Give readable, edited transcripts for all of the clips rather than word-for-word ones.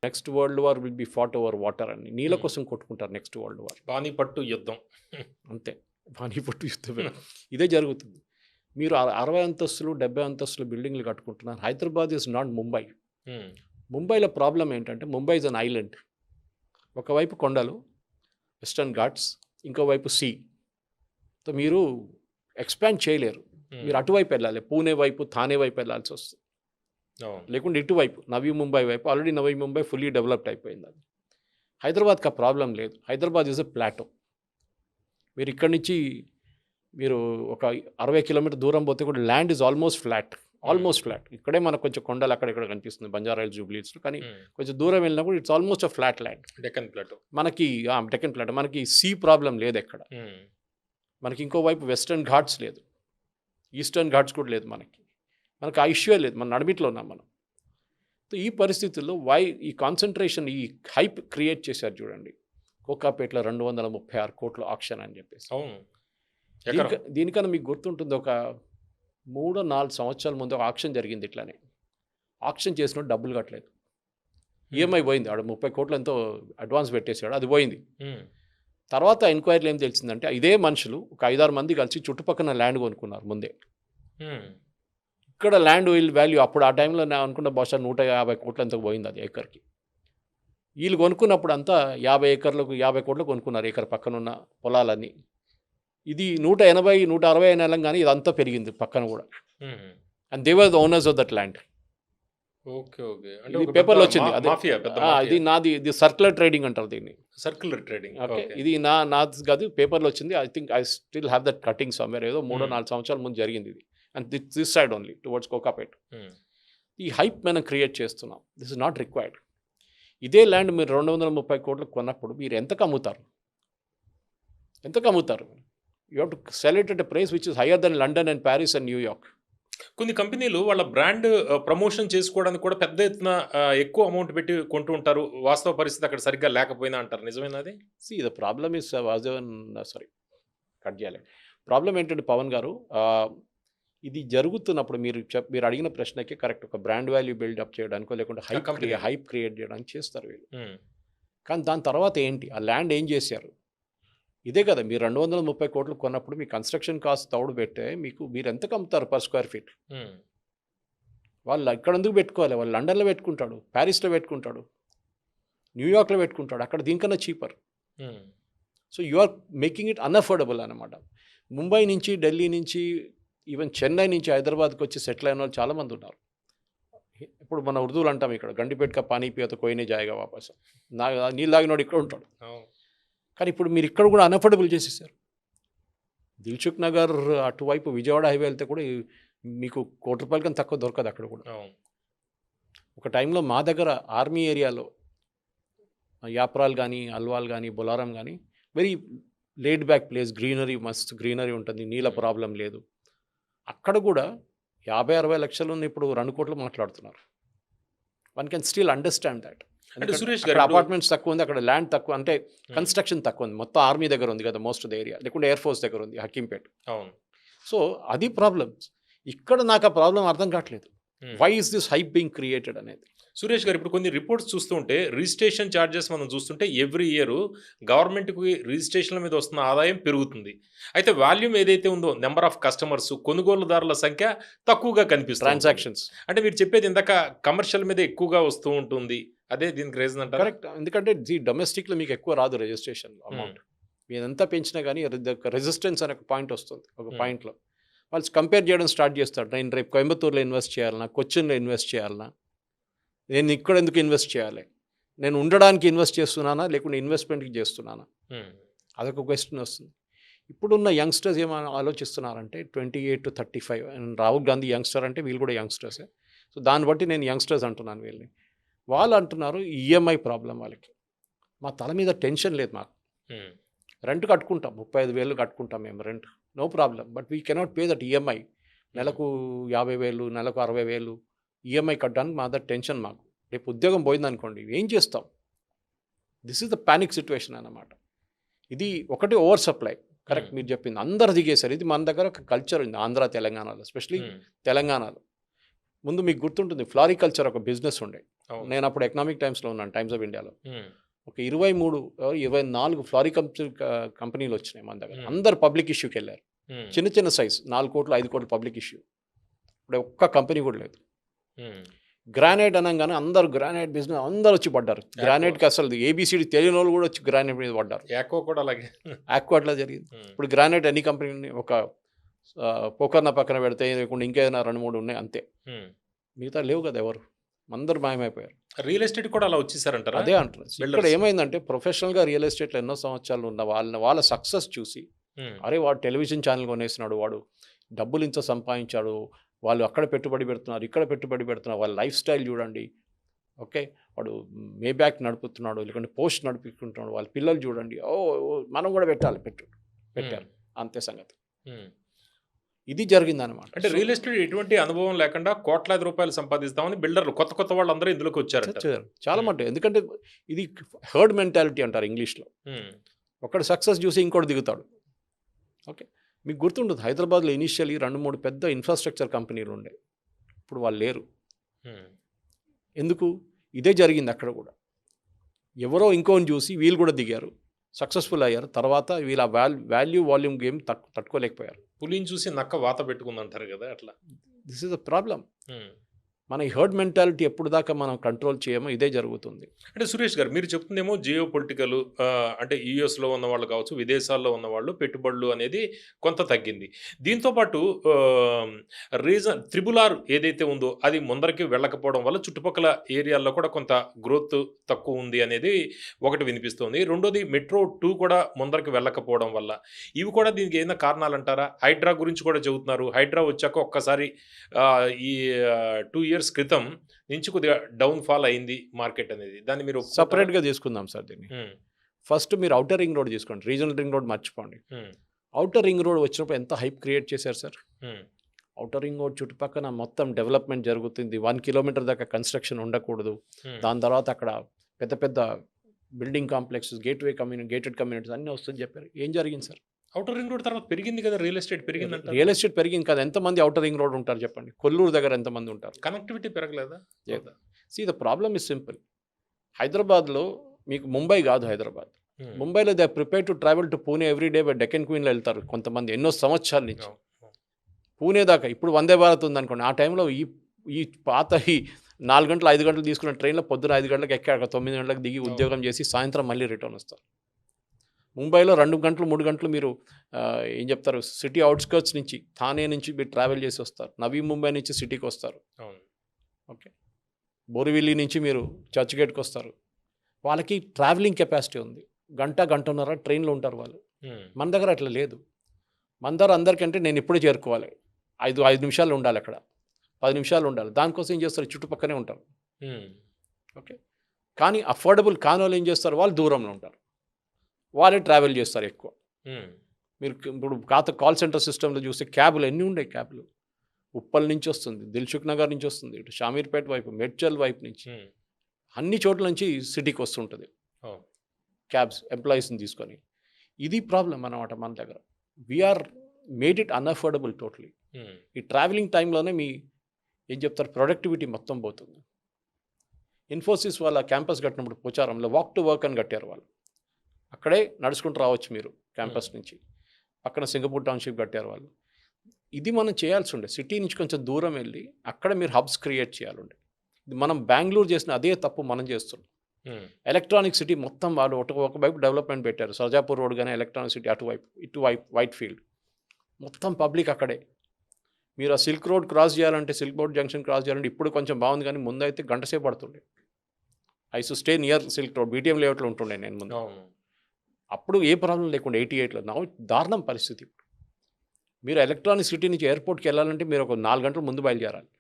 Next world war will be fought over water అని, నీళ్ళ కోసం కొట్టుకుంటారు నెక్స్ట్ వరల్డ్ వార్. పానీపట్టు యుద్ధం అంతే, పానీపట్టు యుద్ధమే ఇదే జరుగుతుంది. మీరు 60 అంతస్తులు 70 అంతస్తులు బిల్డింగ్లు కట్టుకుంటున్నారు. Hyderabad is not Mumbai. ముంబైలో ప్రాబ్లం ఏంటంటే ముంబై ఇస్ అన్ ఐలాండ్. ఒకవైపు కొండలు వెస్టర్న్ ఘాట్స్, ఇంకోవైపు సీ. సో మీరు ఎక్స్పాండ్ చేయలేరు. మీరు అటువైపు వెళ్ళాలి, పూణే వైపు థానే వైపు వెళ్ళాల్సి వస్తుంది. లేకుంటే ఇటువైపు నవీ ముంబై వైపు. Already Navi Mumbai fully developed అయిపోయింది. అది హైదరాబాద్కి ఆ ప్రాబ్లం లేదు. Hyderabad is a plateau. మీరు ఇక్కడి నుంచి మీరు ఒక 60 కిలోమీటర్ దూరం పోతే కూడా ల్యాండ్ ఈజ్ ఆల్మోస్ట్ ఫ్లాట్. ఇక్కడే మనకు కొంచెం కొండలు అక్కడెక్కడ కనిపిస్తుంది బంజారాహిల్స్, జూబ్లీహిల్స్లో. కానీ కొంచెం దూరం వెళ్ళినప్పుడు it's almost a flat land. Deccan plateau మనకి, డెక్కన్ ప్లాటో. మనకి సీ ప్రాబ్లం లేదు ఎక్కడ. మనకి ఇంకోవైపు వెస్టర్న్ ఘాట్స్ లేదు, ఈస్టర్న్ ఘాట్స్ కూడా లేదు. మనకి ఆ ఇష్యూ లేదు. మన నడిమిట్లో ఉన్నాం మనం. సో ఈ పరిస్థితుల్లో ఈ కాన్సన్ట్రేషన్, ఈ హైప్ క్రియేట్ చేశారు చూడండి. కోకాపేటలో 236 కోట్ల ఆక్షన్ అని చెప్పేసి. దీనికన్నా మీకు గుర్తుంటుంది, ఒక 3-4 సంవత్సరాల ముందు ఒక ఆక్షన్ జరిగింది. ఇట్లానే ఆక్షన్ చేసినట్టు డబ్బులు కట్టలేదు, ఈఎంఐ పోయింది. ఆడ 30 కోట్లు ఎంతో అడ్వాన్స్ పెట్టేశాడు, అది పోయింది. తర్వాత ఎంక్వైరీలు ఏం తెలిసిందంటే ఇదే మనుషులు ఒక 5-6 మంది కలిసి చుట్టుపక్కల ల్యాండ్ కొనుక్కున్నారు ముందే. ఇక్కడ ల్యాండ్ వాల్యూ అప్పుడు ఆ టైంలో నేను అనుకున్న బహుశా 150 కోట్ల ఎంతో పోయింది అది ఏకర్కి. వీళ్ళు కొనుక్కున్నప్పుడు అంతా 50 కోట్లు కొనుక్కున్నారు ఏకర్ పక్కన ఉన్న పొలాలన్నీ. ఇది 180-160 నెలం కానీ ఇదంతా పెరిగింది పక్కన కూడా. And they were the owners of that land. ఇది పేపర్లో వచ్చింది. ఇది నాది, ఇది సర్క్యులర్ ట్రేడింగ్ అంటారు దీన్ని. Circular trading. ఓకే, ఇది నాది కాదు, పేపర్లో వచ్చింది. I think I still have that cutting somewhere. ఏదో 3-4 సంవత్సరాల ముందు జరిగింది ఇది. And this side only towards Kokapet. ఈ హైప్ మనం క్రియేట్ చేస్తున్నాం. This is not required. ఇదే ల్యాండ్ మీరు 230 కోట్లకు కొన్నప్పుడు మీరు ఎంతకు అమ్ముతారు? You have to sell it at a price which is higher than London and Paris and New York. కొన్ని కంపెనీలు వాళ్ళ బ్రాండ్ ప్రమోషన్ చేసుకోవడానికి కూడా పెద్ద ఎత్తున ఎక్కువ అమౌంట్ పెట్టి కొంటూ ఉంటారు. వాస్తవ పరిస్థితి అక్కడ సరిగ్గా లేకపోయినా అంటారు. నిజమేనా అది? ద ప్రాబ్లమ్ ఇస్ కట్ చేయాలి. ప్రాబ్లం ఏంటంటే పవన్ గారు, ఇది జరుగుతున్నప్పుడు మీరు అడిగిన ప్రశ్నకి కరెక్ట్. ఒక బ్రాండ్ వాల్యూ బిల్డప్ చేయడానికో లేకుంటే హైప్ క్రియేట్ చేయడానికి చేస్తారు వీళ్ళు. కానీ దాని తర్వాత ఏంటి? ఆ ల్యాండ్ ఏం చేశారు? ఇదే కదా, మీరు 230 కోట్లు కొన్నప్పుడు మీ కన్స్ట్రక్షన్ కాస్ట్ తౌడు పెట్టే మీరు ఎంతకు అమ్ముతారు పర్ స్క్వేర్ ఫీట్? వాళ్ళు ఇక్కడ ఎందుకు పెట్టుకోవాలి? వాళ్ళు లండన్లో పెట్టుకుంటాడు, ప్యారిస్లో పెట్టుకుంటాడు, న్యూయార్క్లో పెట్టుకుంటాడు. అక్కడ దీనికన్నా cheaper. So you are making it unaffordable అనమాట. ముంబై నుంచి, ఢిల్లీ నుంచి, ఈవెన్ చెన్నై నుంచి హైదరాబాద్కి వచ్చి సెటిల్ అయిన వాళ్ళు చాలామంది ఉన్నారు. ఇప్పుడు మన ఉర్దూలు అంటాం ఇక్కడ, గండిపేటక పానీ పియత కోయినే జాయిగా వాపస్. నీళ్ళు తాగినోడు ఇక్కడ ఉంటాడు. కానీ ఇప్పుడు మీరు ఇక్కడ కూడా అన్అఫోర్డబుల్ చేసేసారు. దిల్సుఖ్ నగర్ అటువైపు విజయవాడ హైవే వెళ్తే కూడా మీకు ₹1 కన్నా తక్కువ దొరకదు అక్కడ కూడా. ఒక టైంలో మా దగ్గర ఆర్మీ ఏరియాలో యాప్రాల్ కానీ, అల్వాల్ కానీ, బొలారం కానీ very laid back place, greenery, మస్తు గ్రీనరీ ఉంటుంది, నీళ్ళ ప్రాబ్లం లేదు. అక్కడ కూడా 50-60 లక్షలు ఉన్న ఇప్పుడు 2 కోట్లు మాట్లాడుతున్నారు. One can still understand that. అంటే సురేష్ గారు, అపార్ట్మెంట్స్ తక్కువ ఉంది, అక్కడ ల్యాండ్ తక్కువ, అంటే కన్స్ట్రక్షన్ తక్కువ ఉంది. మొత్తం ఆర్మీ దగ్గర ఉంది కదా మోస్ట్ ఆఫ్ ద ఏరియా, లేకుంటే ఎయిర్ ఫోర్స్ దగ్గర ఉంది హకీంపేట్. సో అది ప్రాబ్లమ్స్. ఇక్కడ నాకు ఆ ప్రాబ్లం అర్థం కావట్లేదు. Why is this hype being created అనేది. సురేష్ గారు, ఇప్పుడు కొన్ని రిపోర్ట్స్ చూస్తుంటే రిజిస్ట్రేషన్ ఛార్జెస్ మనం చూస్తుంటే ఎవ్రీ ఇయర్ గవర్నమెంట్కి రిజిస్ట్రేషన్ల మీద వస్తున్న ఆదాయం పెరుగుతుంది. అయితే వాల్యూమ్ ఏదైతే ఉందో, నెంబర్ ఆఫ్ కస్టమర్స్, కొనుగోలుదారుల సంఖ్య తక్కువగా కనిపిస్తుంది. ట్రాన్సాక్షన్స్ అంటే మీరు చెప్పేది ఇందాక కమర్షియల్ మీద ఎక్కువగా వస్తూ ఉంటుంది. అదే దీనికి రీజన్ అంటారు. కరెక్ట్. ఎందుకంటే డొమెస్టిక్లో మీకు ఎక్కువ రాదు రిజిస్ట్రేషన్ అమౌంట్. మీరు ఎంత పెంచినా కానీ రెసిస్టెన్స్ అనే ఒక పాయింట్ వస్తుంది. ఒక పాయింట్లో వాళ్ళు కంపేర్ చేయడం స్టార్ట్ చేస్తారు. నేను రేపు కోయంబత్తూరులో ఇన్వెస్ట్ చేయాలన్నా, కొచ్చిన్లో ఇన్వెస్ట్ చేయాలన్నా, నేను ఇక్కడ ఎందుకు ఇన్వెస్ట్ చేయాలి? నేను ఉండడానికి ఇన్వెస్ట్ చేస్తున్నానా లేకుంటే ఇన్వెస్ట్మెంట్కి చేస్తున్నానా? అదొక క్వశ్చన్ వస్తుంది. ఇప్పుడున్న యంగ్స్టర్స్ ఏమైనా ఆలోచిస్తున్నారంటే 28 to 35. రాహుల్ గాంధీ యంగ్స్టర్ అంటే వీళ్ళు కూడా యంగ్స్టర్సే. సో దాన్ని బట్టి నేను యంగ్స్టర్స్ అంటున్నాను వీళ్ళని. వాళ్ళు అంటున్నారు ఈఎంఐ ప్రాబ్లం వాళ్ళకి. మా తల మీద టెన్షన్ లేదు మాకు. రెంట్ కట్టుకుంటాం, 35,000 కట్టుకుంటాం మేము rent, no problem. But we cannot pay that EMI. నెలకు 50,000, నెలకు 60,000 ఈఎంఐ కట్టడానికి మా దగ్గర టెన్షన్ మాకు. రేపు ఉద్యోగం పోయిందనుకోండి ఏం చేస్తాం? This is the panic situation అన్నమాట. ఇది ఒకటి ఓవర్ సప్లై. కరెక్ట్, మీరు చెప్పింది, అందరు దిగేశారు. ఇది మన దగ్గర ఒక కల్చర్ ఉంది ఆంధ్ర తెలంగాణలో, ఎస్పెషలీ తెలంగాణలో. ముందు మీకు గుర్తుంటుంది ఫ్లారికల్చర్ ఒక బిజినెస్ ఉండే. అవును. నేను అప్పుడు ఎకనామిక్ టైమ్స్లో ఉన్నాను, టైమ్స్ ఆఫ్ ఇండియాలో. ఉమ్, ఒక 23 24 ఫ్లారికల్చర్ కంపెనీలు వచ్చినాయి మన దగ్గర. Hmm. అందరు పబ్లిక్ ఇష్యూకి వెళ్ళారు. ఉమ్, చిన్న చిన్న సైజ్ 4 కోట్లు 5 కోట్లు పబ్లిక్ ఇష్యూ. ఇప్పుడు ఒక్క కంపెనీ కూడా లేదు. ఉమ్, గ్రానైట్ అనగానే అందరు గ్రానైట్ బిజినెస్ అందరు వచ్చి పడ్డారు. గ్రానైట్కి అసలు ఏబిసిడి తెలియని వాళ్ళు కూడా వచ్చి గ్రానైట్ మీద పడ్డారు. యాకో కూడా అలాగే. ఆక్వా అట్లా జరిగింది. ఉమ్, ఇప్పుడు గ్రానైట్ ఎన్ని కంపెనీ, ఒక పోకర్న పక్కన పెడితే లేకుండా ఇంకేదైనా 2-3 ఉన్నాయి అంతే. ఉమ్. మిగతా లేవు కదా ఎవరు, అందరు మాయమైపోయారు. రియల్ ఎస్టేట్ కూడా అలా వచ్చేసారంటారా? అదే అంటారు. ఇక్కడ Builders. ఏమైందంటే ప్రొఫెషనల్గా రియల్ ఎస్టేట్లో ఎన్నో సంవత్సరాలు ఉన్న వాళ్ళ సక్సెస్ చూసి, ఉమ్, అరే వాడు టెలివిజన్ ఛానల్ కొనేసినాడు, వాడు డబ్బులు ఇంత సంపాదించాడు, వాళ్ళు అక్కడ పెట్టుబడి పెడుతున్నారు, ఇక్కడ పెట్టుబడి పెడుతున్నారు, వాళ్ళ లైఫ్ స్టైల్ చూడండి, ఓకే, వాడు మే బ్యాక్ నడుపుతున్నాడు, లేకుంటే పోస్ట్ నడుపుకుంటున్నాడు, వాళ్ళ పిల్లలు చూడండి, ఓ మనం కూడా పెట్టాలి, పెట్టారు, అంతే సంగతి. ఉమ్. ఇది జరిగిందనమాట. అంటే రియల్ ఎస్టేట్ ఎటువంటి అనుభవం లేకుండా కోట్లాది రూపాయలు సంపాదిస్తామని బిల్డర్లు కొత్త వాళ్ళందరూ ఇందులోకి వచ్చారంట. చాలా మటు, ఎందుకంటే ఇది హర్డ్ మెంటాలిటీ అంటారు ఇంగ్లీష్లో. ఉమ్, ఒకడు సక్సెస్ చూసి ఇంకోటి దిగుతాడు. ఓకే, మీకు గుర్తుంటుంది హైదరాబాద్లో ఇనిషియలీ 2-3 పెద్ద ఇన్ఫ్రాస్ట్రక్చర్ కంపెనీలు ఉండే, ఇప్పుడు వాళ్ళు లేరు. ఉమ్, ఎందుకు? ఇదే జరిగింది అక్కడ కూడా. ఎవరో ఇంకోని చూసి వీళ్ళు కూడా దిగారు, సక్సెస్ఫుల్ అయ్యారు. తర్వాత వీళ్ళ వాల్యూ వాల్యూమ్ గేమ్ తట్టుకోలేకపోయారు. పులిని చూసి నక్క వాత పెట్టుకుందంటారు కదా అట్లా. This is the problem. Um. మన ఈ హర్డ్ మెంటాలిటీ ఎప్పుడు దాకా మనం కంట్రోల్ చేయమో ఇదే జరుగుతుంది. అంటే సురేష్ గారు మీరు చెప్తుందేమో జియో పొలిటికల్, అంటే యూఎస్లో ఉన్న వాళ్ళు కావచ్చు, విదేశాల్లో ఉన్న వాళ్ళు పెట్టుబడులు అనేది కొంత తగ్గింది. దీంతోపాటు రీజన్ RRR ఏదైతే ఉందో అది ముందరికి వెళ్ళకపోవడం వల్ల చుట్టుపక్కల ఏరియాల్లో కూడా కొంత గ్రోత్ తక్కువ ఉంది అనేది ఒకటి వినిపిస్తుంది. రెండోది మెట్రో 2 కూడా ముందరికి వెళ్ళకపోవడం వల్ల, ఇవి కూడా దీనికి ఏదైనా కారణాలు అంటారా? హైడ్రా గురించి కూడా చెబుతున్నారు. హైడ్రా వచ్చాక ఒక్కసారి ఈ 2 years క్రితం నుంచి కొద్దిగా డౌన్ ఫాల్ అయింది మార్కెట్ అనేది. దాన్ని మీరు సపరేట్గా తీసుకుందాం సార్ దీన్ని. ఫస్ట్ మీరు అవుటర్ రింగ్ రోడ్ తీసుకోండి, రీజనల్ రింగ్ రోడ్ మర్చిపోండి. అవుటర్ రింగ్ రోడ్ వచ్చినప్పుడు ఎంత హైప్ క్రియేట్ చేశారు సార్. అవుటర్ రింగ్ రోడ్ చుట్టుపక్కల మొత్తం డెవలప్మెంట్ జరుగుతుంది, 1 kilometer దాకా కన్స్ట్రక్షన్ ఉండకూడదు. దాని తర్వాత అక్కడ పెద్ద పెద్ద బిల్డింగ్ కాంప్లెక్సెస్, గేటెడ్ కమ్యూనిటీస్ అన్నీ వస్తుంది చెప్పారు. ఏం జరిగింది సార్? అవుటర్ రింగ్ రోడ్ తర్వాత పెరిగింది కదా, రియల్ ఎస్టేట్ పెరిగిందంట. రియల్ ఎస్టేట్ పెరిగింది కదా, ఎంతమంది అవుటర్ రింగ్ రోడ్ ఉంటారు చెప్పండి? కొల్లూరు దగ్గర ఎంతమంది ఉంటారు? కనెక్టివిటీ పెరగలేదా? See the problem is simple. హైదరాబాద్లో మీకు ముంబై కాదు, హైదరాబాద్ ముంబైలో they prepare to travel to Pune every day, by Deccan క్వీన్లో వెళ్తారు కొంతమంది ఎన్నో సంవత్సరాల నుంచి పూణే దాకా. ఇప్పుడు వందే భారత్ ఉందనుకోండి, ఆ టైంలో ఈ పాత 4 గంటలు 5 గంటలు తీసుకున్న ట్రైన్లో పొద్దున 5 గంటలకు ఎక్కాక 9 గంటలకు దిగి ఉద్యోగం చేసి సాయంత్రం మళ్ళీ రిటర్న్ వస్తారు. ముంబైలో 2 గంటలు 3 గంటలు మీరు ఏం చెప్తారు, సిటీ అవుట్స్కర్ట్స్ నుంచి థానే నుంచి మీరు ట్రావెల్ చేసి వస్తారు, నవీ ముంబై నుంచి సిటీకి వస్తారు, ఓకే, బోరివిల్లీ నుంచి మీరు చర్చ్ గేట్కి వస్తారు. వాళ్ళకి ట్రావెలింగ్ కెపాసిటీ ఉంది, గంటన్నర ట్రైన్లో ఉంటారు వాళ్ళు. మన దగ్గర అట్లా లేదు. మన దగ్గర అందరికంటే నేను ఇప్పుడే చేరుకోవాలి, 5 నిమిషాలు ఉండాలి అక్కడ, 10 నిమిషాలు ఉండాలి. దానికోసం ఏం చేస్తారు, చుట్టుపక్కనే ఉంటారు, ఓకే. కానీ అఫోర్డబుల్ కాని వాళ్ళు ఏం చేస్తారు, వాళ్ళు దూరంలో ఉంటారు, వాళ్ళే ట్రావెల్ చేస్తారు ఎక్కువ. మీరు ఇప్పుడు కాల్ సెంటర్ సిస్టంలో చూస్తే క్యాబ్లు ఎన్ని ఉన్నాయి, క్యాబ్లు ఉప్పల్ నుంచి వస్తుంది, దిల్సుఖ్ నగర్ నుంచి వస్తుంది, ఇటు షామీర్పేట వైపు, మెడ్చల్ వైపు నుంచి, అన్ని చోట్ల నుంచి సిటీకి వస్తుంటుంది క్యాబ్స్, ఎంప్లాయీస్ని తీసుకొని. ఇది ప్రాబ్లం అన్నమాట మన దగ్గర. We are made it unaffordable totally. ఈ ట్రావెలింగ్ టైంలోనే మీ ఏం చెప్తారు, ప్రొడక్టివిటీ మొత్తం పోతుంది. ఇన్ఫోసిస్ వాళ్ళ క్యాంపస్ కట్టినప్పుడు పోచారంలో వాక్ టు వర్క్ అని కట్టారు వాళ్ళు. అక్కడే నడుచుకుంటూ రావచ్చు మీరు క్యాంపస్ నుంచి. పక్కన సింగపూర్ టౌన్షిప్ కట్టారు వాళ్ళు. ఇది మనం చేయాల్సి ఉండే, సిటీ నుంచి కొంచెం దూరం వెళ్ళి అక్కడ మీరు హబ్స్ క్రియేట్ చేయాలండి. ఇది మనం బెంగళూరు చేసిన అదే తప్పు మనం చేస్తున్నాం. ఎలక్ట్రానిక్ సిటీ మొత్తం వాళ్ళు ఒకవైపు డెవలప్మెంట్ పెట్టారు, సర్జాపూర్ రోడ్ కానీ ఎలక్ట్రానిక్ సిటీ ఇటువైపు వైట్ ఫీల్డ్ మొత్తం పబ్లిక్ అక్కడే. మీరు ఆ సిల్క్ రోడ్ క్రాస్ చేయాలంటే, సిల్క్ రోడ్ జంక్షన్ క్రాస్ చేయాలంటే ఇప్పుడు కొంచెం బాగుంది, కానీ ముందైతే గంట సేపు పడుతుండే. ఐ సు stay near silk road, BTM లేఅవుట్లో ఉంటుండే నేను ముందు. అప్పుడు ఏ ప్రాబ్లం లేకుండా 88లో. నా దారుణం పరిస్థితి. మీరు ఎలక్ట్రానిక్ సిటీ నుంచి ఎయిర్పోర్ట్కి వెళ్ళాలంటే మీరు ఒక 4 గంటల ముందు బయలుదేరాలి,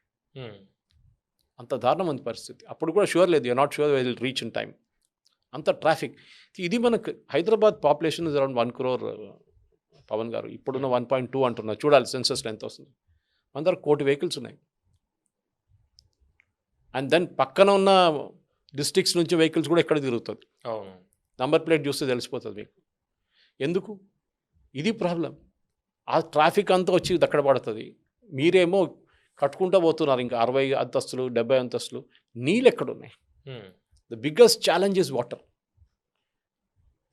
అంత దారుణం ఉంది పరిస్థితి. అప్పుడు కూడా షూర్ లేదు, you are not sure will reach in time, అంత ట్రాఫిక్. ఇది మనకు Hyderabad population is around 1 crore Pavan garu. ఇప్పుడున్న 1.2 అంటున్నారు, చూడాలి సెన్సస్లో ఎంత వస్తుంది. మన దగ్గర 1 కోటి వెహికల్స్ ఉన్నాయి. అండ్ దెన్ పక్కన ఉన్న డిస్ట్రిక్ట్స్ నుంచి వెహికల్స్ కూడా ఇక్కడ తిరుగుతుంది. నంబర్ ప్లేట్ చూస్తే తెలిసిపోతుంది మీకు. ఎందుకు? ఇది ప్రాబ్లం. ఆ ట్రాఫిక్ అంతా వచ్చి అక్కడ పడుతుంది. మీరేమో కట్టుకుంటూ పోతున్నారు ఇంకా 60 అంతస్తులు 70 అంతస్తులు. నీళ్ళు ఎక్కడున్నాయి? Um, the biggest challenge is water.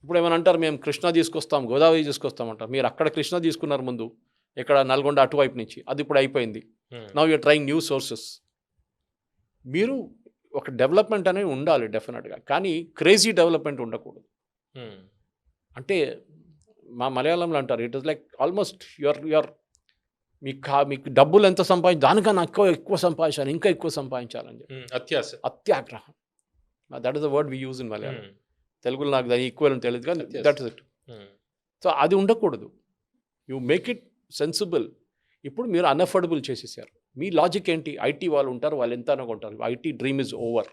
ఇప్పుడు ఏమైనా అంటారు మేము కృష్ణా తీసుకొస్తాం, గోదావరి తీసుకొస్తాం అంటారు. మీరు అక్కడ కృష్ణా తీసుకున్నారు ముందు, ఇక్కడ నల్గొండ అటువైపు నుంచి, అది ఇప్పుడు అయిపోయింది. Um, now you're trying new sources. మీరు ఒక డెవలప్మెంట్ అనేది ఉండాలి డెఫినెట్గా, కానీ క్రేజీ డెవలప్మెంట్ ఉండకూడదు. ఉమ్, అంటే మా మలయాళంలో అంటారు, it is like almost your మీకు డబ్బులు ఎంత దానికన్నా ఎక్కువ సంపాదించాలి, ఇంకా ఎక్కువ సంపాదించాలని చెప్పి అత్యాశ. అత్యాగ్రహం. That is the word we use in Malayalam. Um, తెలుగులో నాకు దాని ఈక్వల్ అని తెలియదు, కానీ Yes. That is it. Um, so అది ఉండకూడదు. You make it sensible. ఇప్పుడు మీరు అన్అఫోర్డబుల్ చేసేసారు. మీ లాజిక్ ఏంటి? ఐటీ వాళ్ళు ఉంటారు, వాళ్ళు ఎంత అనుకుంటారు, ఐటీ డ్రీమ్ ఇస్ ఓవర్.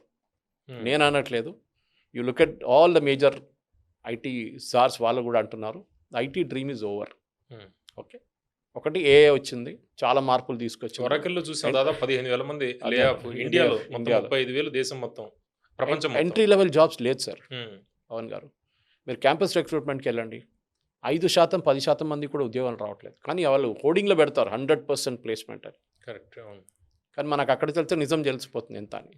ఉమ్, నేను అనట్లేదు. You look at all the major IT stars, వాళ్ళు కూడా అంటున్నారు IT dream is over. Um. Okay, ఒకటి ఏఐ వచ్చింది, చాలా మార్పులు తీసుకొచ్చింది. ఒరాకిల్లో చూసాం దాదాపు 15,000 మంది అదే, లే ఆఫ్. ఇండియాలో మొత్తం ఇండియాలో. 35,000 దేశం మొత్తం, ప్రపంచం మొత్తం. ఎంట్రీ లెవెల్ జాబ్స్ లేదు సార్. ఉమ్, పవన్ గారు, మీరు క్యాంపస్ రిక్రూట్మెంట్కి వెళ్ళండి, 5%, 10% మంది కూడా ఉద్యోగాలు రావట్లేదు. కానీ వాళ్ళు హోర్డింగ్లో పెడతారు 100% ప్లేస్మెంట్ అని. కరెక్ట్. అవును. కానీ మనకు అక్కడికి వెళ్తే నిజం తెలిసిపోతుంది ఎంత అని.